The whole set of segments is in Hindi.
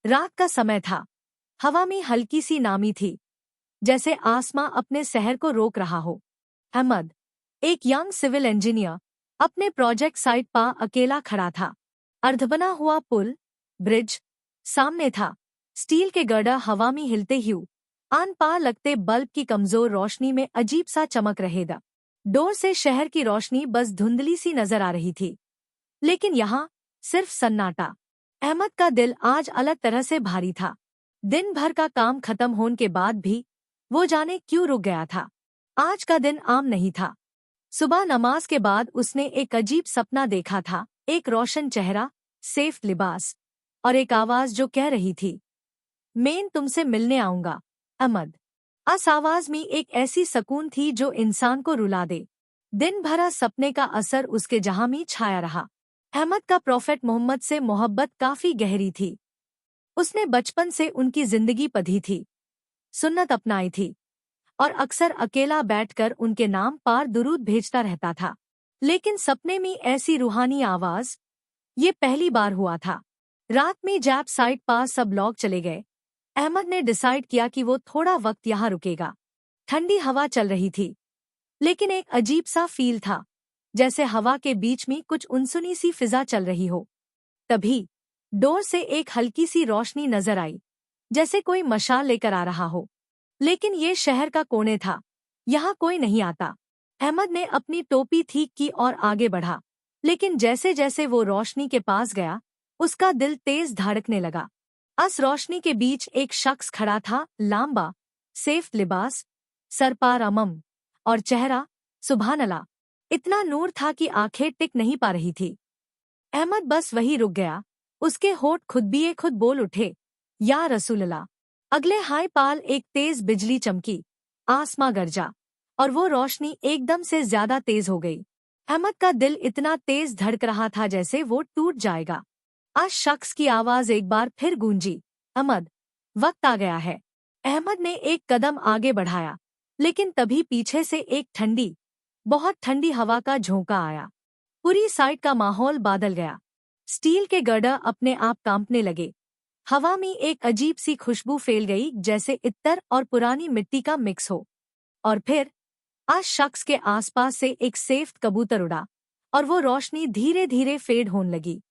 रात का समय था। हवा में हल्की सी नामी थी, जैसे आसमां अपने सहर को रोक रहा हो। अहमद, एक यंग सिविल इंजीनियर, अपने प्रोजेक्ट साइट पर अकेला खड़ा था। अर्धबना हुआ पुल, ब्रिज सामने था। स्टील के गर्डर हवा में हिलते हुए आन पार लगते बल्ब की कमजोर रोशनी में अजीब सा चमक रहेगा। डोर से शहर की रोशनी बस धुंधली सी नजर आ रही थी, लेकिन यहाँ सिर्फ सन्नाटा। अहमद का दिल आज अलग तरह से भारी था। दिन भर का काम खत्म होने के बाद भी वो जाने क्यों रुक गया था। आज का दिन आम नहीं था। सुबह नमाज के बाद उसने एक अजीब सपना देखा था, एक रोशन चेहरा, सेफ लिबास और एक आवाज जो कह रही थी, मैं तुमसे मिलने आऊंगा अहमद। उस आवाज में एक ऐसी सकून थी जो इंसान को रुला दे। दिन भरा सपने का असर उसके जहां में छाया रहा। अहमद का प्रॉफेट मोहम्मद से मोहब्बत काफी गहरी थी। उसने बचपन से उनकी जिंदगी पढ़ी थी, सुन्नत अपनाई थी और अक्सर अकेला बैठकर उनके नाम पर दुरूद भेजता रहता था। लेकिन सपने में ऐसी रूहानी आवाज, ये पहली बार हुआ था। रात में जैब साइट पर सब लोग चले गए। अहमद ने डिसाइड किया कि वो थोड़ा वक्त यहाँ रुकेगा। ठंडी हवा चल रही थी, लेकिन एक अजीब सा फील था, जैसे हवा के बीच में कुछ अनसुनी सी फिजा चल रही हो। तभी डोर से एक हल्की सी रोशनी नजर आई, जैसे कोई मशाल लेकर आ रहा हो। लेकिन ये शहर का कोने था, यहाँ कोई नहीं आता। अहमद ने अपनी टोपी ठीक की और आगे बढ़ा, लेकिन जैसे जैसे वो रोशनी के पास गया, उसका दिल तेज धड़कने लगा। उस रोशनी के बीच एक शख्स खड़ा था, लांबा, सेफ लिबास, सर पर अमम और चेहरा सुभान अल्लाह। इतना नूर था कि आंखें टिक नहीं पा रही थी। अहमद बस वही रुक गया। उसके होठ खुद भी खुद बोल उठे, या रसूल अल्लाह। अगले हाय पाल एक तेज बिजली चमकी, आसमां गरजा और वो रोशनी एकदम से ज्यादा तेज हो गई। अहमद का दिल इतना तेज धड़क रहा था जैसे वो टूट जाएगा। आज शख्स की आवाज एक बार फिर गूंजी, अहमद, वक्त आ गया है। अहमद ने एक कदम आगे बढ़ाया, लेकिन तभी पीछे से एक ठंडी, बहुत ठंडी हवा का झोंका आया। पूरी साइड का माहौल बादल गया। स्टील के गर्डर अपने आप कांपने लगे। हवा में एक अजीब सी खुशबू फैल गई, जैसे इत्तर और पुरानी मिट्टी का मिक्स हो। और फिर आज शख्स के आसपास से एक सेफ कबूतर उड़ा और वो रोशनी धीरे धीरे फेड होने लगी।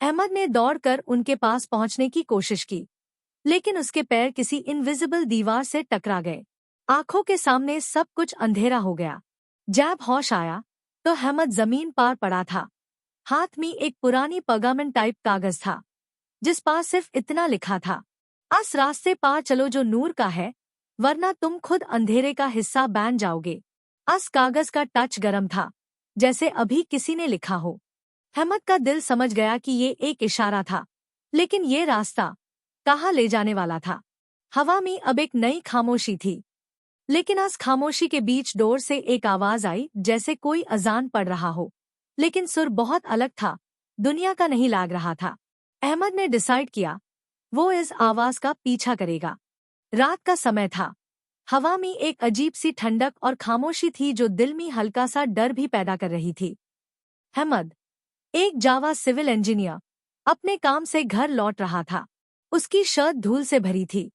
अहमद ने दौड़कर उनके पास पहुंचने की कोशिश की, लेकिन उसके पैर किसी इनविजिबल दीवार से टकरा गए। आंखों के सामने सब कुछ अंधेरा हो गया। जब होश आया तो अहमद जमीन पर पड़ा था। हाथ में एक पुरानी परगामेंट टाइप कागज था, जिस पर सिर्फ इतना लिखा था, इस रास्ते पार चलो जो नूर का है, वरना तुम खुद अंधेरे का हिस्सा बन जाओगे। इस कागज का टच गर्म था, जैसे अभी किसी ने लिखा हो। अहमद का दिल समझ गया कि ये एक इशारा था, लेकिन ये रास्ता कहाँ ले जाने वाला था। हवा में अब एक नई खामोशी थी, लेकिन इस खामोशी के बीच डोर से एक आवाज आई, जैसे कोई अजान पढ़ रहा हो, लेकिन सुर बहुत अलग था, दुनिया का नहीं लग रहा था। अहमद ने डिसाइड किया वो इस आवाज का पीछा करेगा। रात का समय था। हवा में एक अजीब सी ठंडक और खामोशी थी जो दिल में हल्का सा डर भी पैदा कर रही थी। अहमद, एक जावा सिविल इंजीनियर, अपने काम से घर लौट रहा था। उसकी शर्ट धूल से भरी थी,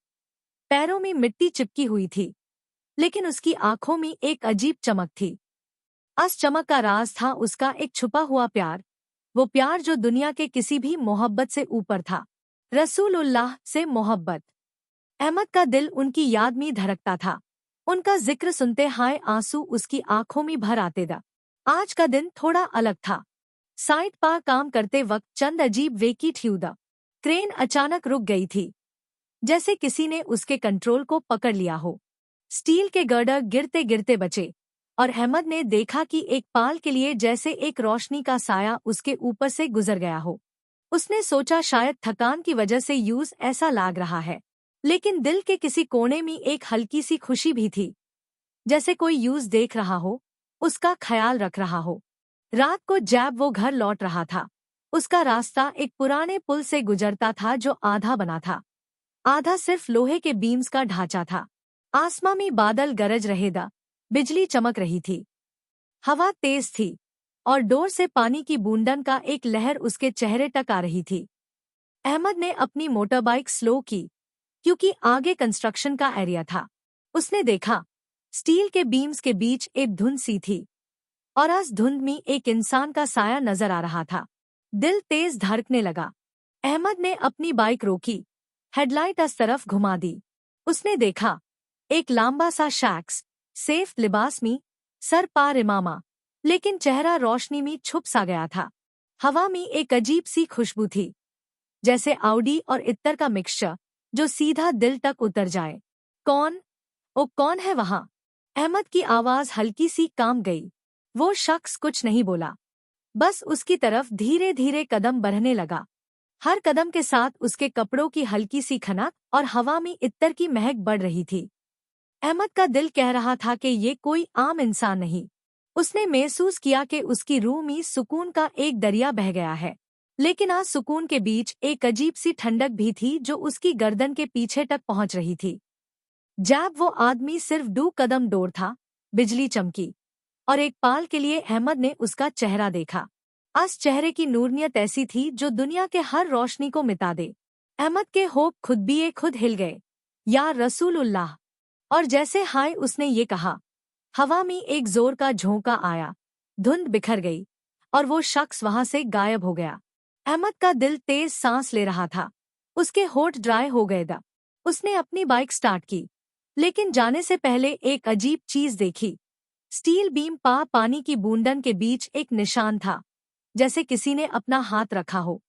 पैरों में मिट्टी चिपकी हुई थी, लेकिन उसकी आंखों में एक अजीब चमक थी। उस चमक का राज था उसका एक छुपा हुआ प्यार, वो प्यार जो दुनिया के किसी भी मोहब्बत से ऊपर था, रसूलुल्लाह से मोहब्बत। अहमद का दिल उनकी याद में धड़कता था। उनका जिक्र सुनते हाय आंसू उसकी आंखों में भर आते दा। आज का दिन थोड़ा अलग था। साइट पर काम करते वक्त चंद अजीब वेकी ठियुदा। क्रेन अचानक रुक गई थी, जैसे किसी ने उसके कंट्रोल को पकड़ लिया हो। स्टील के गर्डर गिरते गिरते बचे और अहमद ने देखा कि एक पाल के लिए जैसे एक रोशनी का साया उसके ऊपर से गुजर गया हो। उसने सोचा शायद थकान की वजह से यूज ऐसा लग रहा है, लेकिन दिल के किसी कोने में एक हल्की सी खुशी भी थी, जैसे कोई यूज देख रहा हो, उसका ख्याल रख रहा हो। रात को जब वो घर लौट रहा था, उसका रास्ता एक पुराने पुल से गुजरता था जो आधा बना था, आधा सिर्फ लोहे के बीम्स का ढांचा था। आसमां में बादल गरज रहे दा, बिजली चमक रही थी, हवा तेज थी और डोर से पानी की बूंदन का एक लहर उसके चेहरे तक आ रही थी। अहमद ने अपनी मोटरबाइक स्लो की क्योंकि आगे कंस्ट्रक्शन का एरिया था। उसने देखा स्टील के बीम्स के बीच एक धुंध सी थी और उस धुंध में एक इंसान का साया नजर आ रहा था। दिल तेज धड़कने लगा। अहमद ने अपनी बाइक रोकी, हेडलाइट उस तरफ घुमा दी। उसने देखा एक लंबा सा शख्स, सेफ लिबास में, सर पार इमामा, लेकिन चेहरा रोशनी में छुप सा गया था। हवा में एक अजीब सी खुशबू थी, जैसे आउडी और इत्तर का मिक्सचर जो सीधा दिल तक उतर जाए। कौन? ओ कौन है वहां? अहमद की आवाज हल्की सी काम गई। वो शख्स कुछ नहीं बोला, बस उसकी तरफ धीरे धीरे कदम बढ़ने लगा। हर कदम के साथ उसके कपड़ों की हल्की सी खनक और हवा में इत्तर की महक बढ़ रही थी। अहमद का दिल कह रहा था कि ये कोई आम इंसान नहीं। उसने महसूस किया कि उसकी रूह में सुकून का एक दरिया बह गया है, लेकिन आज सुकून के बीच एक अजीब सी ठंडक भी थी जो उसकी गर्दन के पीछे तक पहुंच रही थी। जब वो आदमी सिर्फ 2 कदम दूर था, बिजली चमकी और एक पाल के लिए अहमद ने उसका चेहरा देखा। उस चेहरे की नूरियत ऐसी थी जो दुनिया के हर रोशनी को मिटा दे। अहमद के होप खुद हिल गए। या रसूलुल्लाह! और जैसे हाय उसने ये कहा, हवा में एक जोर का झोंका आया, धुंध बिखर गई और वो शख्स वहां से गायब हो गया। अहमद का दिल तेज सांस ले रहा था, उसके होठ ड्राई हो गए दा। उसने अपनी बाइक स्टार्ट की, लेकिन जाने से पहले एक अजीब चीज देखी। स्टील बीम पानी की बूंदन के बीच एक निशान था, जैसे किसी ने अपना हाथ रखा हो,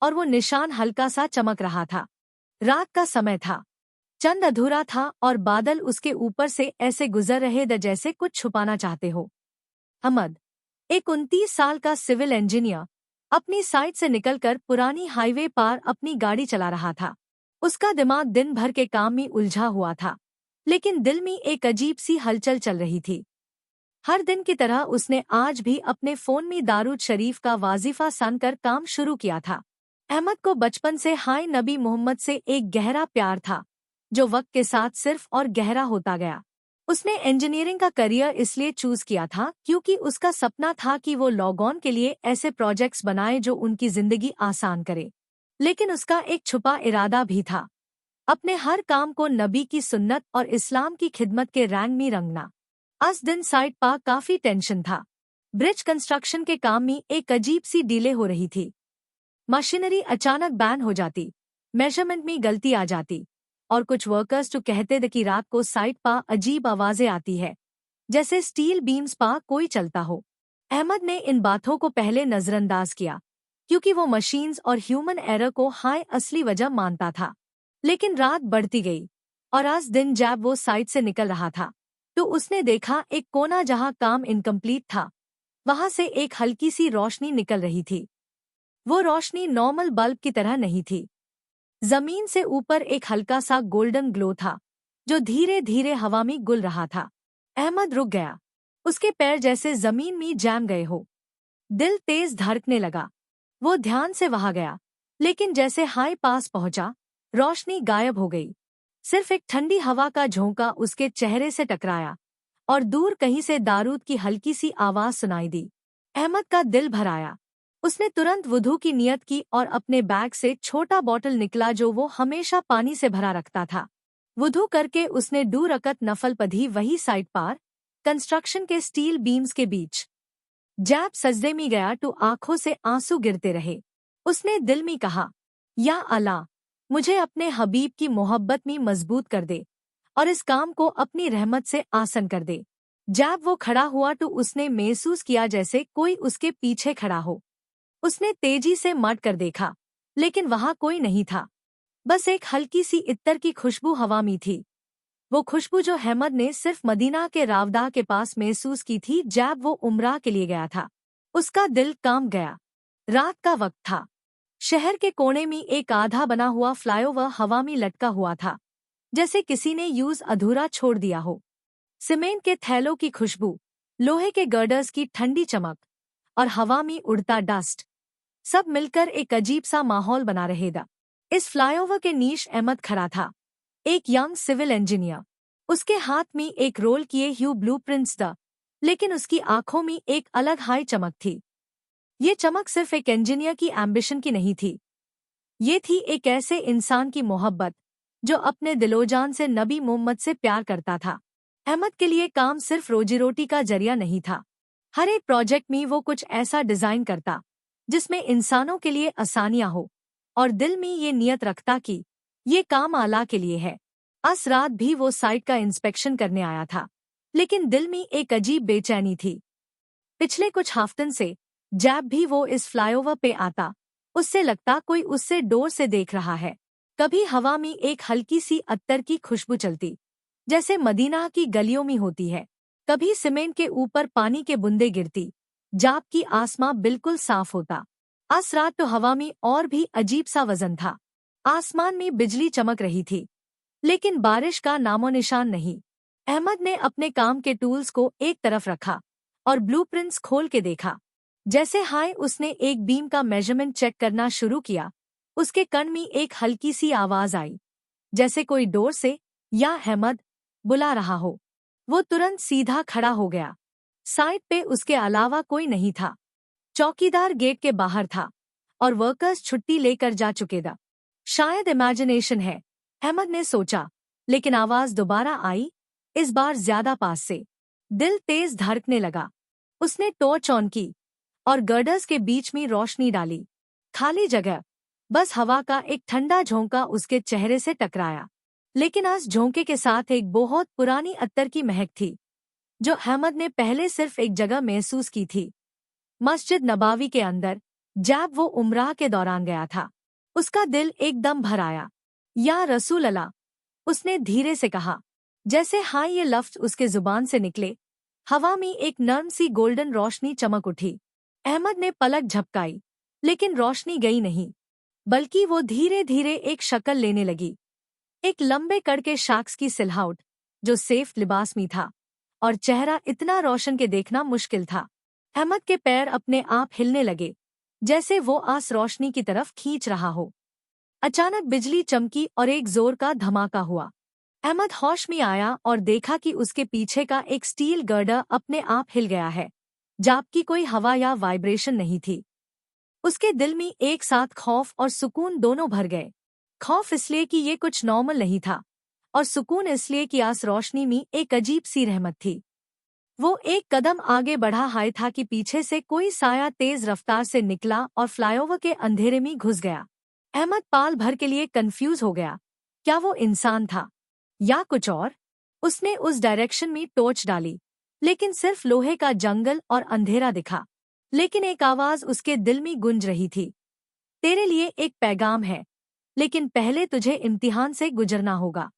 और वो निशान हल्का सा चमक रहा था। रात का समय था, चंद अधूरा था और बादल उसके ऊपर से ऐसे गुजर रहे थे जैसे कुछ छुपाना चाहते हो। अहमद, एक 29 साल का सिविल इंजीनियर, अपनी साइट से निकलकर पुरानी हाईवे पार अपनी गाड़ी चला रहा था। उसका दिमाग दिन भर के काम में उलझा हुआ था, लेकिन दिल में एक अजीब सी हलचल चल रही थी। हर दिन की तरह उसने आज भी अपने फोन में दारूद शरीफ का वाजिफा सुनकर काम शुरू किया था। अहमद को बचपन से हाय नबी मोहम्मद से एक गहरा प्यार था, जो वक्त के साथ सिर्फ और गहरा होता गया। उसने इंजीनियरिंग का करियर इसलिए चूज किया था क्योंकि उसका सपना था कि वो लोगों के लिए ऐसे प्रोजेक्ट्स बनाए जो उनकी जिंदगी आसान करे। लेकिन उसका एक छुपा इरादा भी था, अपने हर काम को नबी की सुन्नत और इस्लाम की खिदमत के रंग में रंगना। उस दिन साइट पर काफी टेंशन था। ब्रिज कंस्ट्रक्शन के काम में एक अजीब सी डीले हो रही थी। मशीनरी अचानक बैन हो जाती, मेजरमेंट में गलती आ जाती, और कुछ वर्कर्स जो कहते थे कि रात को साइट पर अजीब आवाजें आती है, जैसे स्टील बीम्स पर कोई चलता हो। अहमद ने इन बातों को पहले नजरअंदाज किया, क्योंकि वो मशीन्स और ह्यूमन एरर को हाय असली वजह मानता था। लेकिन रात बढ़ती गई, और आज दिन जब वो साइट से निकल रहा था, तो उसने देखा एक कोना जहां काम इनकम्प्लीट था, वहां से एक हल्की सी रोशनी निकल रही थी। वो रोशनी नॉर्मल बल्ब की तरह नहीं थी। जमीन से ऊपर एक हल्का सा गोल्डन ग्लो था, जो धीरे धीरे हवा में गुल रहा था। अहमद रुक गया, उसके पैर जैसे जमीन में जम गए हो। दिल तेज धड़कने लगा। वो ध्यान से वहां गया, लेकिन जैसे हाई पास पहुंचा, रोशनी गायब हो गई। सिर्फ एक ठंडी हवा का झोंका उसके चेहरे से टकराया, और दूर कहीं से दारूद की हल्की सी आवाज सुनाई दी। अहमद का दिल भर आया। उसने तुरंत वुधू की नियत की और अपने बैग से छोटा बॉटल निकला जो वो हमेशा पानी से भरा रखता था। वुधू करके उसने 2 रकत नफल पढ़ी वही साइड पार, कंस्ट्रक्शन के स्टील बीम्स के बीच। जैब सजदे में गया तो आंखों से आंसू गिरते रहे। उसने दिल में कहा, या अल्लाह, मुझे अपने हबीब की मोहब्बत में मजबूत कर दे और इस काम को अपनी रहमत से आसान कर दे। जब वो खड़ा हुआ तो उसने महसूस किया जैसे कोई उसके पीछे खड़ा हो। उसने तेजी से मट कर देखा, लेकिन वहां कोई नहीं था, बस एक हल्की सी इत्तर की खुशबू हवा में थी। वो खुशबू जो अहमद ने सिर्फ मदीना के रावदा के पास महसूस की थी जब वो उम्रा के लिए गया था। उसका दिल कांप गया। रात का वक्त था। शहर के कोने में एक आधा बना हुआ फ्लाईओवर हवा में लटका हुआ था, जैसे किसी ने यूज अधूरा छोड़ दिया हो। सीमेंट के थैलों की खुशबू, लोहे के गर्डर्स की ठंडी चमक और हवा में उड़ता डस्ट, सब मिलकर एक अजीब सा माहौल बना रहेगा। इस फ्लाईओवर के नीच अहमद खड़ा था, एक यंग सिविल इंजीनियर। उसके हाथ में एक रोल किए ह्यू ब्लूप्रिंट्स था, लेकिन उसकी आंखों में एक अलग हाई चमक थी। ये चमक सिर्फ एक इंजीनियर की एम्बिशन की नहीं थी, ये थी एक ऐसे इंसान की मोहब्बत जो अपने दिलोजान से नबी मोहम्मद से प्यार करता था। अहमद के लिए काम सिर्फ रोजी रोटी का जरिया नहीं था। हर एक प्रोजेक्ट में वो कुछ ऐसा डिजाइन करता जिसमें इंसानों के लिए आसानियां हो, और दिल में ये नियत रखता कि ये काम अल्लाह के लिए है। अस रात भी वो साइट का इंस्पेक्शन करने आया था, लेकिन दिल में एक अजीब बेचैनी थी। पिछले कुछ हफ्तों से जब भी वो इस फ्लाईओवर पे आता, उससे लगता कोई उससे डोर से देख रहा है। कभी हवा में एक हल्की सी अत्तर की खुशबू चलती, जैसे मदीना की गलियों में होती है। कभी सीमेंट के ऊपर पानी के बूंदे गिरती, जबकि आसमां बिल्कुल साफ होता। आज रात तो हवा में और भी अजीब सा वजन था। आसमान में बिजली चमक रही थी, लेकिन बारिश का नामो निशान नहीं। अहमद ने अपने काम के टूल्स को एक तरफ रखा और ब्लूप्रिंट्स खोल के देखा। जैसे हाय उसने एक बीम का मेजरमेंट चेक करना शुरू किया, उसके कान में एक हल्की सी आवाज आई, जैसे कोई डोर से या अहमद बुला रहा हो। वो तुरंत सीधा खड़ा हो गया। साइड पे उसके अलावा कोई नहीं था। चौकीदार गेट के बाहर था और वर्कर्स छुट्टी लेकर जा चुके थे। शायद इमेजिनेशन है, अहमद ने सोचा, लेकिन आवाज दोबारा आई, इस बार ज्यादा पास से। दिल तेज धड़कने लगा। उसने टॉर्च ऑन की और गर्डर्स के बीच में रोशनी डाली। खाली जगह, बस हवा का एक ठंडा झोंका उसके चेहरे से टकराया। लेकिन आज झोंके के साथ एक बहुत पुरानी अत्तर की महक थी, जो अहमद ने पहले सिर्फ एक जगह महसूस की थी, मस्जिद नबावी के अंदर, जब वो उम्राह के दौरान गया था। उसका दिल एकदम भर आया। या रसूल अल्लाह, उसने धीरे से कहा। जैसे हाँ ये लफ्ज उसके जुबान से निकले, हवा में एक नर्म सी गोल्डन रोशनी चमक उठी। अहमद ने पलक झपकाई, लेकिन रोशनी गई नहीं, बल्कि वो धीरे धीरे एक शक्ल लेने लगी। एक लंबे कड़ के शख्स की सिलहाउट, जो सेफ लिबास में था, और चेहरा इतना रोशन के देखना मुश्किल था। अहमद के पैर अपने आप हिलने लगे, जैसे वो आस रोशनी की तरफ खींच रहा हो। अचानक बिजली चमकी और एक जोर का धमाका हुआ। अहमद होश में आया और देखा कि उसके पीछे का एक स्टील गर्डर अपने आप हिल गया है, जबकि कोई हवा या वाइब्रेशन नहीं थी। उसके दिल में एक साथ खौफ और सुकून दोनों भर गए। खौफ इसलिए कि ये कुछ नॉर्मल नहीं था, और सुकून इसलिए कि आस रोशनी में एक अजीब सी रहमत थी। वो एक कदम आगे बढ़ा हाय था कि पीछे से कोई साया तेज रफ्तार से निकला और फ्लाईओवर के अंधेरे में घुस गया। अहमद पाल भर के लिए कंफ्यूज हो गया। क्या वो इंसान था या कुछ और? उसने उस डायरेक्शन में टॉर्च डाली, लेकिन सिर्फ लोहे का जंगल और अंधेरा दिखा। लेकिन एक आवाज उसके दिल में गूंज रही थी, तेरे लिए एक पैगाम है, लेकिन पहले तुझे इम्तिहान से गुजरना होगा।